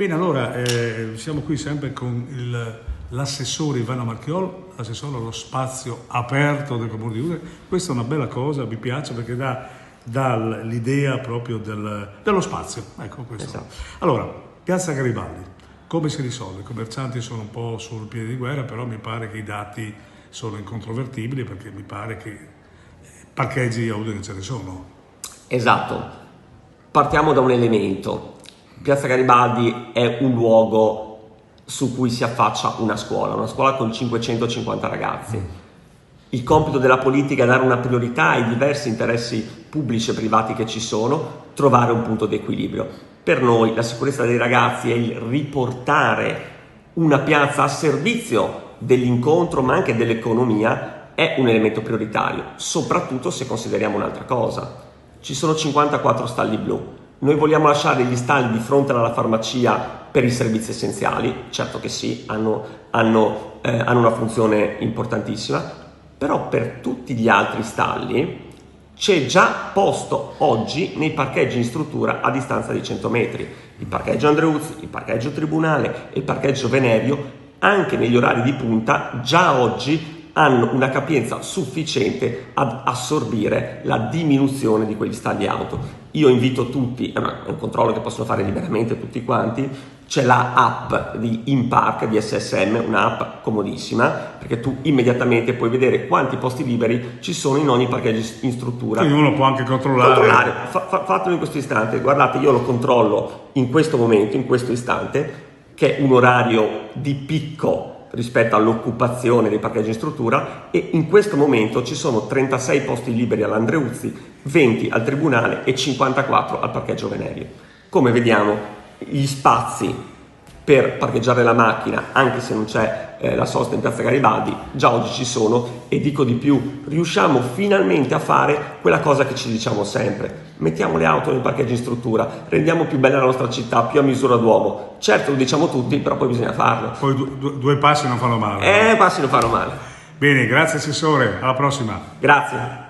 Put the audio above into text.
Bene, allora siamo qui sempre con l'assessore Ivano Marchiol, assessore allo spazio aperto del Comune di Udine. Questa è una bella cosa, mi piace perché dà l'idea proprio dello spazio. Ecco questo. Esatto. Allora, Piazza Garibaldi, come si risolve? I commercianti sono un po' sul piede di guerra, però mi pare che i dati sono incontrovertibili perché mi pare che parcheggi a Udine ce ne sono. Esatto. Partiamo da un elemento. Piazza Garibaldi è un luogo su cui si affaccia una scuola con 550 ragazzi. Il compito della politica è dare una priorità ai diversi interessi pubblici e privati che ci sono, trovare un punto di equilibrio. Per noi la sicurezza dei ragazzi è il riportare una piazza a servizio dell'incontro ma anche dell'economia, è un elemento prioritario, soprattutto se consideriamo un'altra cosa. Ci sono 54 stalli blu. Noi vogliamo lasciare gli stalli di fronte alla farmacia per i servizi essenziali, certo che sì, hanno una funzione importantissima, però per tutti gli altri stalli c'è già posto oggi nei parcheggi in struttura a distanza di 100 metri. Il parcheggio Andreuzzi, il parcheggio Tribunale e il parcheggio Venerio, anche negli orari di punta, già oggi hanno una capienza sufficiente ad assorbire la diminuzione di quegli stalli auto. Io invito tutti, è un controllo che possono fare liberamente tutti quanti, c'è la app di InPark di SSM, un'app comodissima, perché tu immediatamente puoi vedere quanti posti liberi ci sono in ogni parcheggio in struttura. Quindi uno può anche controllare. Fatelo in questo istante, guardate, io lo controllo in questo momento, in questo istante, che è un orario di picco rispetto all'occupazione dei parcheggi in struttura, e in questo momento ci sono 36 posti liberi all'Andreuzzi, 20 al Tribunale e 54 al parcheggio Venerio. Come vediamo, gli spazi per parcheggiare la macchina, anche se non c'è la sosta in Piazza Garibaldi, già oggi ci sono, e dico di più, riusciamo finalmente a fare quella cosa che ci diciamo sempre: mettiamo le auto nei parcheggi in struttura, rendiamo più bella la nostra città, più a misura d'uomo. Certo, lo diciamo tutti, però poi bisogna farlo. Poi due passi non fanno male. Passi non fanno male. Bene, grazie assessore, alla prossima. Grazie.